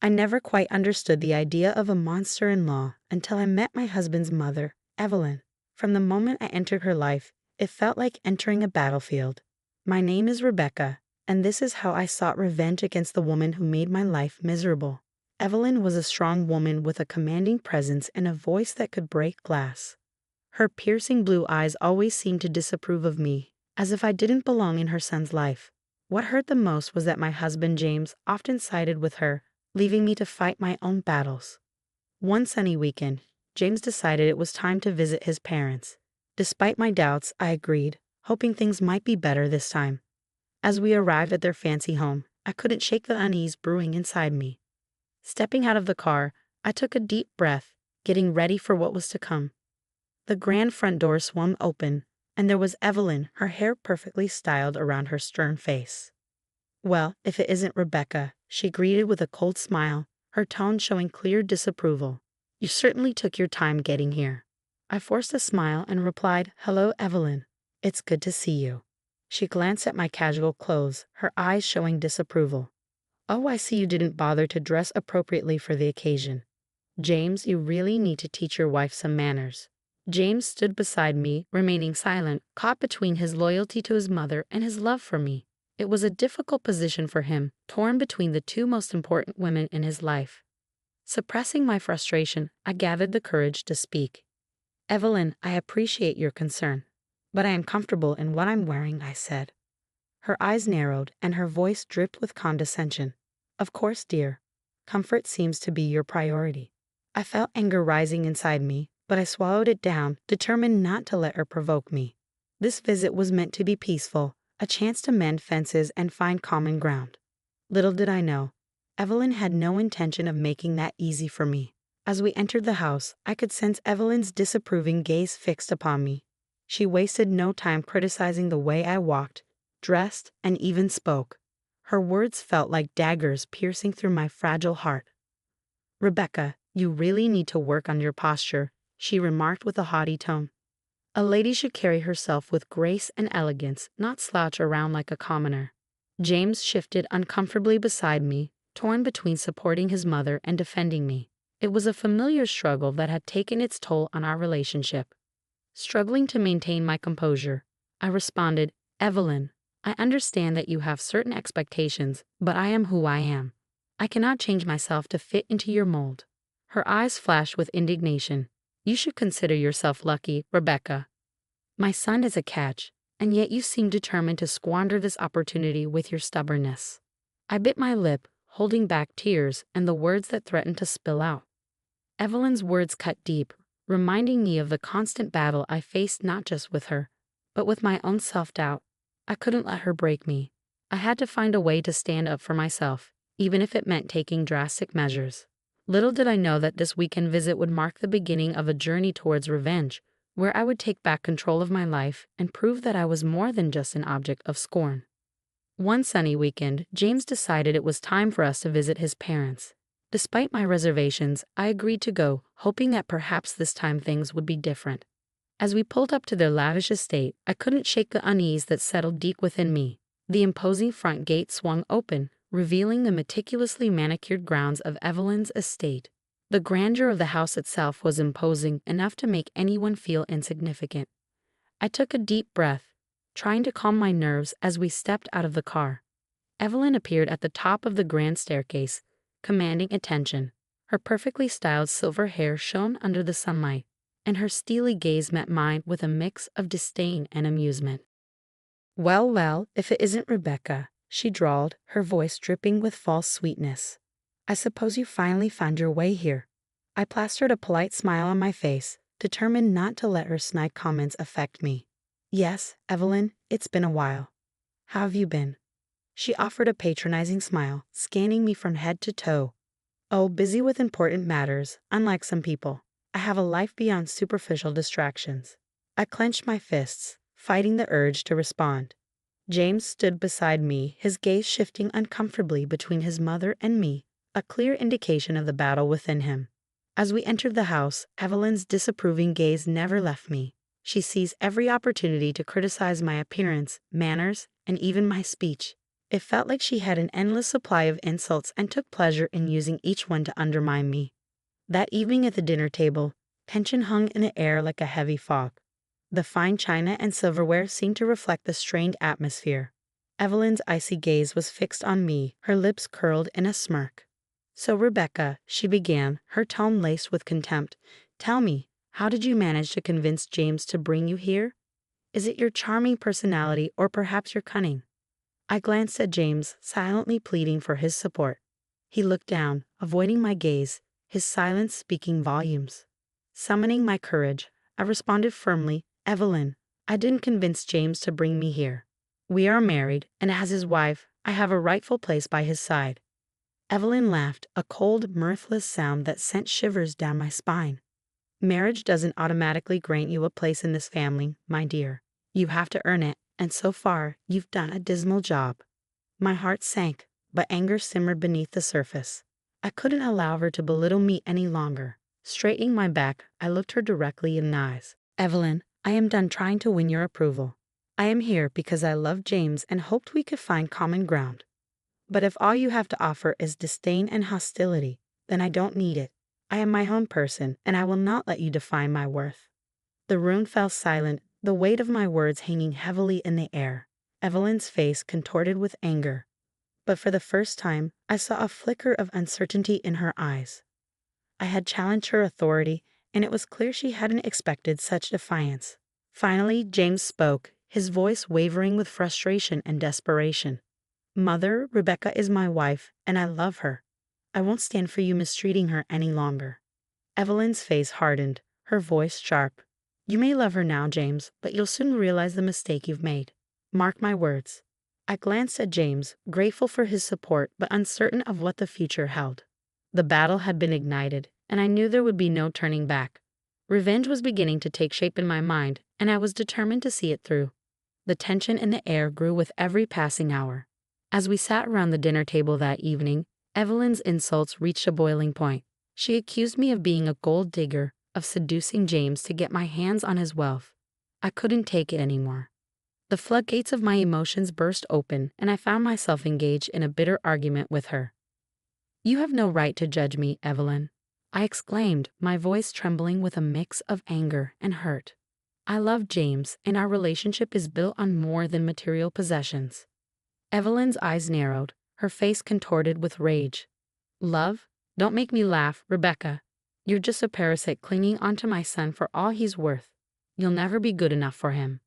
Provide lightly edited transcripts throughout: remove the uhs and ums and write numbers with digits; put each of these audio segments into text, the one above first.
I never quite understood the idea of a monster-in-law until I met my husband's mother, Evelyn. From the moment I entered her life, it felt like entering a battlefield. My name is Rebecca, and this is how I sought revenge against the woman who made my life miserable. Evelyn was a strong woman with a commanding presence and a voice that could break glass. Her piercing blue eyes always seemed to disapprove of me, as if I didn't belong in her son's life. What hurt the most was that my husband James often sided with her, leaving me to fight my own battles. One sunny weekend, James decided it was time to visit his parents. Despite my doubts, I agreed, hoping things might be better this time. As we arrived at their fancy home, I couldn't shake the unease brewing inside me. Stepping out of the car, I took a deep breath, getting ready for what was to come. The grand front door swung open, and there was Evelyn, her hair perfectly styled around her stern face. "Well, if it isn't Rebecca," she greeted with a cold smile, her tone showing clear disapproval. "You certainly took your time getting here." I forced a smile and replied, "Hello, Evelyn. It's good to see you." She glanced at my casual clothes, her eyes showing disapproval. "Oh, I see you didn't bother to dress appropriately for the occasion. James, you really need to teach your wife some manners." James stood beside me, remaining silent, caught between his loyalty to his mother and his love for me. It was a difficult position for him, torn between the two most important women in his life. Suppressing my frustration, I gathered the courage to speak. "Evelyn, I appreciate your concern, but I am comfortable in what I'm wearing," I said. Her eyes narrowed, and her voice dripped with condescension. "Of course, dear. Comfort seems to be your priority." I felt anger rising inside me, but I swallowed it down, determined not to let her provoke me. This visit was meant to be peaceful, a chance to mend fences and find common ground. Little did I know, Evelyn had no intention of making that easy for me. As we entered the house, I could sense Evelyn's disapproving gaze fixed upon me. She wasted no time criticizing the way I walked, dressed, and even spoke. Her words felt like daggers piercing through my fragile heart. "Rebecca, you really need to work on your posture," she remarked with a haughty tone. "A lady should carry herself with grace and elegance, not slouch around like a commoner." James shifted uncomfortably beside me, torn between supporting his mother and defending me. It was a familiar struggle that had taken its toll on our relationship. Struggling to maintain my composure, I responded, "Evelyn, I understand that you have certain expectations, but I am who I am. I cannot change myself to fit into your mold." Her eyes flashed with indignation. "You should consider yourself lucky, Rebecca. My son is a catch, and yet you seem determined to squander this opportunity with your stubbornness." I bit my lip, holding back tears and the words that threatened to spill out. Evelyn's words cut deep, reminding me of the constant battle I faced not just with her, but with my own self-doubt. I couldn't let her break me. I had to find a way to stand up for myself, even if it meant taking drastic measures. Little did I know that this weekend visit would mark the beginning of a journey towards revenge, where I would take back control of my life and prove that I was more than just an object of scorn. One sunny weekend, James decided it was time for us to visit his parents. Despite my reservations, I agreed to go, hoping that perhaps this time things would be different. As we pulled up to their lavish estate, I couldn't shake the unease that settled deep within me. The imposing front gate swung open, revealing the meticulously manicured grounds of Evelyn's estate. The grandeur of the house itself was imposing enough to make anyone feel insignificant. I took a deep breath, trying to calm my nerves as we stepped out of the car. Evelyn appeared at the top of the grand staircase, commanding attention. Her perfectly styled silver hair shone under the sunlight, and her steely gaze met mine with a mix of disdain and amusement. "Well, well, if it isn't Rebecca," she drawled, her voice dripping with false sweetness. "I suppose you finally found your way here." I plastered a polite smile on my face, determined not to let her snide comments affect me. "Yes, Evelyn, it's been a while. How have you been?" She offered a patronizing smile, scanning me from head to toe. "Oh, busy with important matters, unlike some people. I have a life beyond superficial distractions." I clenched my fists, fighting the urge to respond. James stood beside me, his gaze shifting uncomfortably between his mother and me, a clear indication of the battle within him. As we entered the house, Evelyn's disapproving gaze never left me. She seized every opportunity to criticize my appearance, manners, and even my speech. It felt like she had an endless supply of insults and took pleasure in using each one to undermine me. That evening at the dinner table, tension hung in the air like a heavy fog. The fine china and silverware seemed to reflect the strained atmosphere. Evelyn's icy gaze was fixed on me, her lips curled in a smirk. "So, Rebecca," she began, her tone laced with contempt, "tell me, how did you manage to convince James to bring you here? Is it your charming personality or perhaps your cunning?" I glanced at James, silently pleading for his support. He looked down, avoiding my gaze, his silence speaking volumes. Summoning my courage, I responded firmly, "Evelyn, I didn't convince James to bring me here. We are married, and as his wife, I have a rightful place by his side." Evelyn laughed, a cold, mirthless sound that sent shivers down my spine. "Marriage doesn't automatically grant you a place in this family, my dear. You have to earn it, and so far, you've done a dismal job." My heart sank, but anger simmered beneath the surface. I couldn't allow her to belittle me any longer. Straightening my back, I looked her directly in the eyes. "Evelyn, I am done trying to win your approval. I am here because I love James and hoped we could find common ground. But if all you have to offer is disdain and hostility, then I don't need it. I am my own person, and I will not let you define my worth." The room fell silent, the weight of my words hanging heavily in the air. Evelyn's face contorted with anger, but for the first time, I saw a flicker of uncertainty in her eyes. I had challenged her authority, and it was clear she hadn't expected such defiance. Finally, James spoke, his voice wavering with frustration and desperation. "Mother, Rebecca is my wife, and I love her. I won't stand for you mistreating her any longer." Evelyn's face hardened, her voice sharp. "You may love her now, James, but you'll soon realize the mistake you've made. Mark my words." I glanced at James, grateful for his support but uncertain of what the future held. The battle had been ignited, and I knew there would be no turning back. Revenge was beginning to take shape in my mind, and I was determined to see it through. The tension in the air grew with every passing hour. As we sat around the dinner table that evening, Evelyn's insults reached a boiling point. She accused me of being a gold digger, of seducing James to get my hands on his wealth. I couldn't take it anymore. The floodgates of my emotions burst open, and I found myself engaged in a bitter argument with her. "You have no right to judge me, Evelyn," I exclaimed, my voice trembling with a mix of anger and hurt. "I love James, and our relationship is built on more than material possessions." Evelyn's eyes narrowed, her face contorted with rage. "Love? Don't make me laugh, Rebecca. You're just a parasite clinging onto my son for all he's worth. You'll never be good enough for him."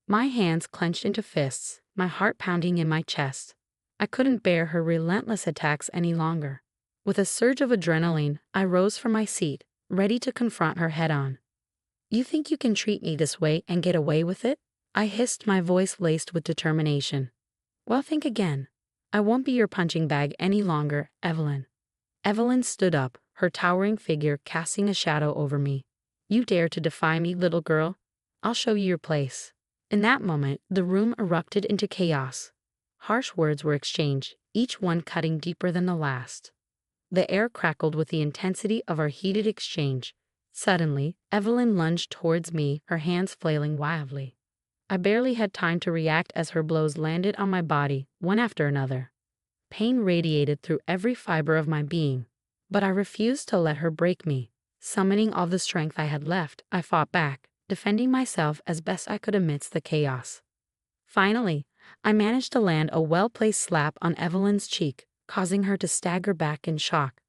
My hands clenched into fists, my heart pounding in my chest. I couldn't bear her relentless attacks any longer. With a surge of adrenaline, I rose from my seat, ready to confront her head-on. "You think you can treat me this way and get away with it?" I hissed, my voice laced with determination. "Well, think again. I won't be your punching bag any longer, Evelyn." Evelyn stood up, her towering figure casting a shadow over me. "You dare to defy me, little girl? I'll show you your place." In that moment, the room erupted into chaos. Harsh words were exchanged, each one cutting deeper than the last. The air crackled with the intensity of our heated exchange. Suddenly, Evelyn lunged towards me, her hands flailing wildly. I barely had time to react as her blows landed on my body, one after another. Pain radiated through every fiber of my being, but I refused to let her break me. Summoning all the strength I had left, I fought back, defending myself as best I could amidst the chaos. Finally, I managed to land a well-placed slap on Evelyn's cheek, causing her to stagger back in shock.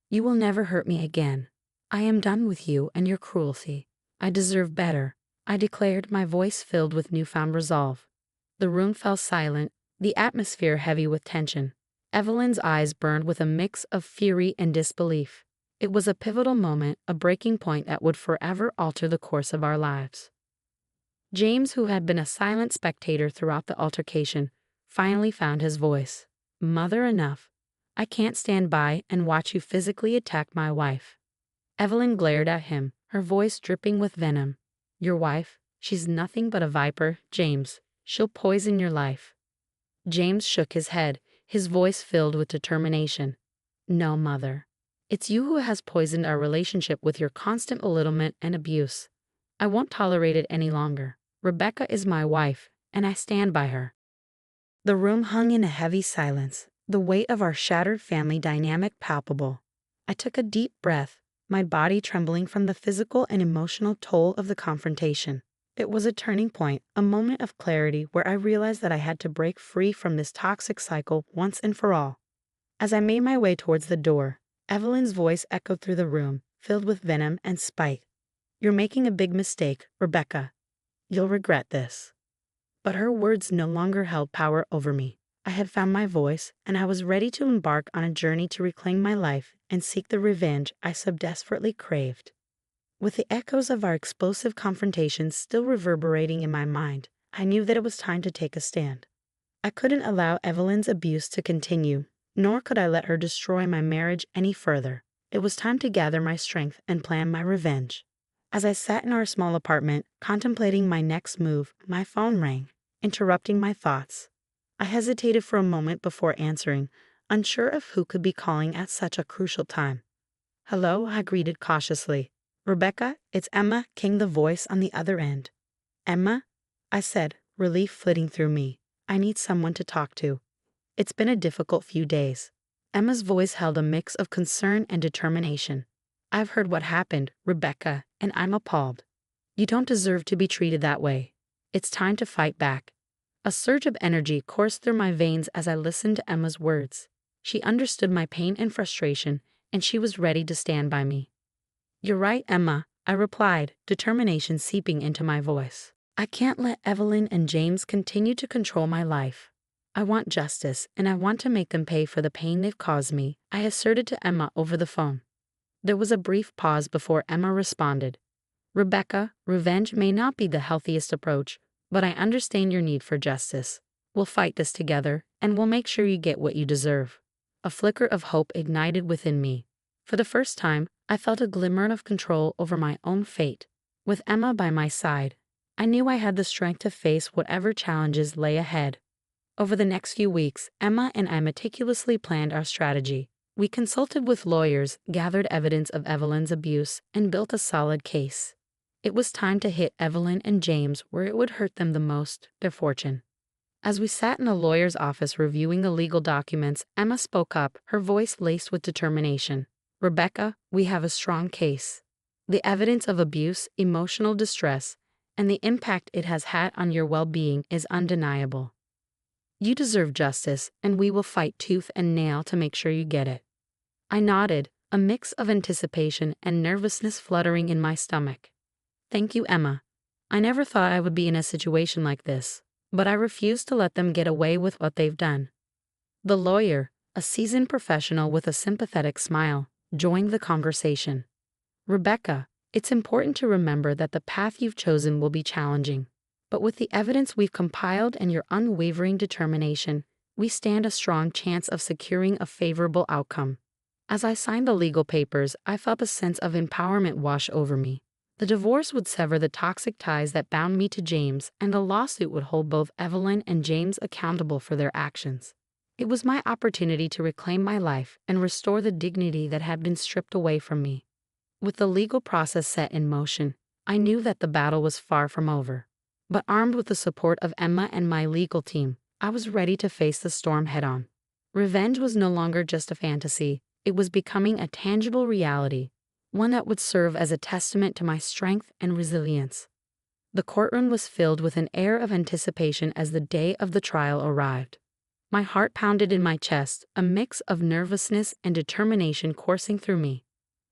"You will never hurt me again. I am done with you and your cruelty. I deserve better," I declared, my voice filled with newfound resolve. The room fell silent, the atmosphere heavy with tension. Evelyn's eyes burned with a mix of fury and disbelief. It was a pivotal moment, a breaking point that would forever alter the course of our lives. James, who had been a silent spectator throughout the altercation, finally found his voice. "Mother, enough. I can't stand by and watch you physically attack my wife." Evelyn glared at him, her voice dripping with venom. "Your wife? She's nothing but a viper, James. She'll poison your life." James shook his head, his voice filled with determination. "No, Mother. It's you who has poisoned our relationship with your constant belittlement and abuse. I won't tolerate it any longer. Rebecca is my wife, and I stand by her." The room hung in a heavy silence, the weight of our shattered family dynamic palpable. I took a deep breath, my body trembling from the physical and emotional toll of the confrontation. It was a turning point, a moment of clarity where I realized that I had to break free from this toxic cycle once and for all. As I made my way towards the door, Evelyn's voice echoed through the room, filled with venom and spite. "You're making a big mistake, Rebecca. You'll regret this." But her words no longer held power over me. I had found my voice, and I was ready to embark on a journey to reclaim my life and seek the revenge I so desperately craved. With the echoes of our explosive confrontation still reverberating in my mind, I knew that it was time to take a stand. I couldn't allow Evelyn's abuse to continue, nor could I let her destroy my marriage any further. It was time to gather my strength and plan my revenge. As I sat in our small apartment, contemplating my next move, my phone rang, interrupting my thoughts. I hesitated for a moment before answering, unsure of who could be calling at such a crucial time. "Hello," I greeted cautiously. "Rebecca, it's Emma," came the voice on the other end. "Emma?" I said, relief flitting through me. "I need someone to talk to. It's been a difficult few days." Emma's voice held a mix of concern and determination. "I've heard what happened, Rebecca, and I'm appalled. You don't deserve to be treated that way. It's time to fight back." A surge of energy coursed through my veins as I listened to Emma's words. She understood my pain and frustration, and she was ready to stand by me. "You're right, Emma," I replied, determination seeping into my voice. "I can't let Evelyn and James continue to control my life. I want justice, and I want to make them pay for the pain they've caused me," I asserted to Emma over the phone. There was a brief pause before Emma responded. "Rebecca, revenge may not be the healthiest approach, but I understand your need for justice. We'll fight this together, and we'll make sure you get what you deserve." A flicker of hope ignited within me. For the first time, I felt a glimmer of control over my own fate. With Emma by my side, I knew I had the strength to face whatever challenges lay ahead. Over the next few weeks, Emma and I meticulously planned our strategy. We consulted with lawyers, gathered evidence of Evelyn's abuse, and built a solid case. It was time to hit Evelyn and James where it would hurt them the most, their fortune. As we sat in a lawyer's office reviewing the legal documents, Emma spoke up, her voice laced with determination. "Rebecca, we have a strong case. The evidence of abuse, emotional distress, and the impact it has had on your well-being is undeniable. You deserve justice, and we will fight tooth and nail to make sure you get it." I nodded, a mix of anticipation and nervousness fluttering in my stomach. "Thank you, Emma. I never thought I would be in a situation like this, but I refuse to let them get away with what they've done." The lawyer, a seasoned professional with a sympathetic smile, joined the conversation. "Rebecca, it's important to remember that the path you've chosen will be challenging. But with the evidence we've compiled and your unwavering determination, we stand a strong chance of securing a favorable outcome." As I signed the legal papers, I felt a sense of empowerment wash over me. The divorce would sever the toxic ties that bound me to James, and the lawsuit would hold both Evelyn and James accountable for their actions. It was my opportunity to reclaim my life and restore the dignity that had been stripped away from me. With the legal process set in motion, I knew that the battle was far from over. But armed with the support of Emma and my legal team, I was ready to face the storm head-on. Revenge was no longer just a fantasy, it was becoming a tangible reality, one that would serve as a testament to my strength and resilience. The courtroom was filled with an air of anticipation as the day of the trial arrived. My heart pounded in my chest, a mix of nervousness and determination coursing through me.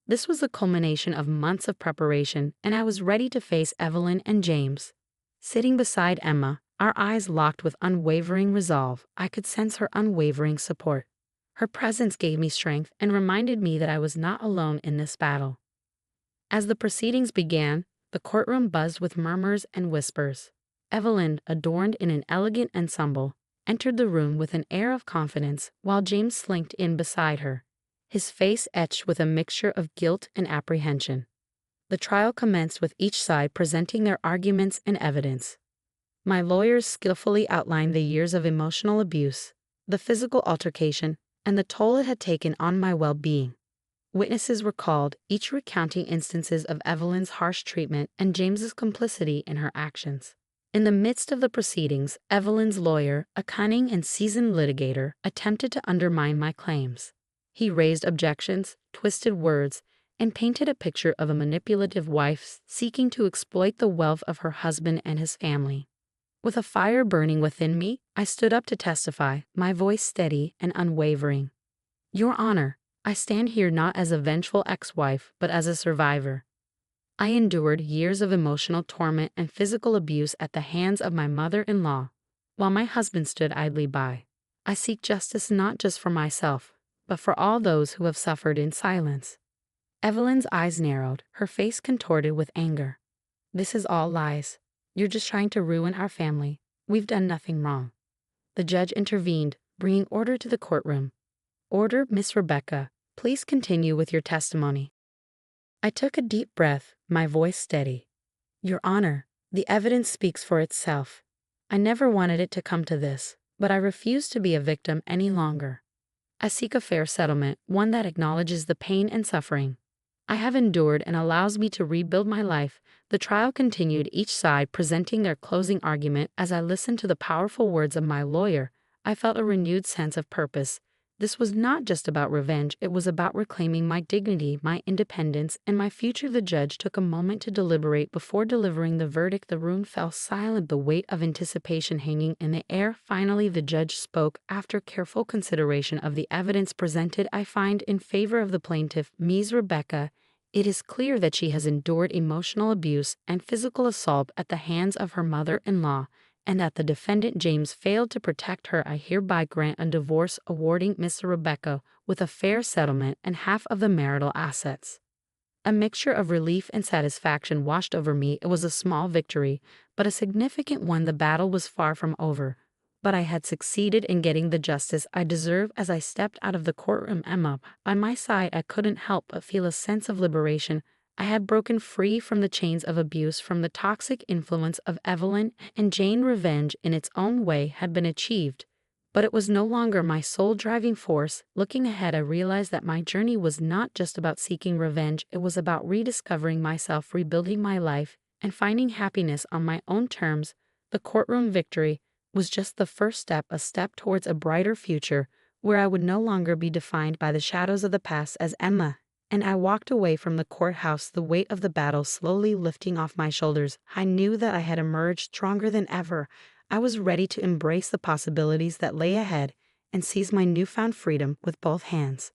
This was the culmination of months of preparation, and I was ready to face Evelyn and James. Sitting beside Emma, our eyes locked with unwavering resolve, I could sense her unwavering support. Her presence gave me strength and reminded me that I was not alone in this battle. As the proceedings began, the courtroom buzzed with murmurs and whispers. Evelyn, adorned in an elegant ensemble, entered the room with an air of confidence, while James slinked in beside her, his face etched with a mixture of guilt and apprehension. The trial commenced with each side presenting their arguments and evidence. My lawyers skillfully outlined the years of emotional abuse, the physical altercation, and the toll it had taken on my well-being. Witnesses were called, each recounting instances of Evelyn's harsh treatment and James's complicity in her actions. In the midst of the proceedings, Evelyn's lawyer, a cunning and seasoned litigator, attempted to undermine my claims. He raised objections, twisted words, and painted a picture of a manipulative wife seeking to exploit the wealth of her husband and his family. With a fire burning within me, I stood up to testify, my voice steady and unwavering. Your Honor, I stand here not as a vengeful ex-wife, but as a survivor. I endured years of emotional torment and physical abuse at the hands of my mother-in-law, while my husband stood idly by. I seek justice not just for myself, but for all those who have suffered in silence. Evelyn's eyes narrowed, her face contorted with anger. This is all lies. You're just trying to ruin our family. We've done nothing wrong. The judge intervened, bringing order to the courtroom. Order, Miss Rebecca. Please continue with your testimony. I took a deep breath, my voice steady. Your Honor, the evidence speaks for itself. I never wanted it to come to this, but I refuse to be a victim any longer. I seek a fair settlement, one that acknowledges the pain and suffering I have endured and allows me to rebuild my life. The trial continued, each side presenting their closing argument. As I listened to the powerful words of my lawyer, I felt a renewed sense of purpose. This was not just about revenge, it was about reclaiming my dignity, my independence, and my future. The judge took a moment to deliberate before delivering the verdict. The room fell silent, the weight of anticipation hanging in the air. Finally, the judge spoke. After careful consideration of the evidence presented, I find in favor of the plaintiff, Ms. Rebecca. It is clear that she has endured emotional abuse and physical assault at the hands of her mother-in-law, and that the defendant James failed to protect her. I hereby grant a divorce, awarding Miss Rebecca with a fair settlement and half of the marital assets. A mixture of relief and satisfaction washed over me. It was a small victory, but a significant one. The battle was far from over, but I had succeeded in getting the justice I deserve. As I stepped out of the courtroom, Emma by my side, I couldn't help but feel a sense of liberation. I had broken free from the chains of abuse, from the toxic influence of Evelyn and Jane. Revenge, in its own way, had been achieved, but it was no longer my sole driving force. Looking ahead, I realized that my journey was not just about seeking revenge, it was about rediscovering myself, rebuilding my life, and finding happiness on my own terms. The courtroom victory was just the first step, a step towards a brighter future, where I would no longer be defined by the shadows of the past. As Emma and I walked away from the courthouse, the weight of the battle slowly lifting off my shoulders, I knew that I had emerged stronger than ever. I was ready to embrace the possibilities that lay ahead and seize my newfound freedom with both hands.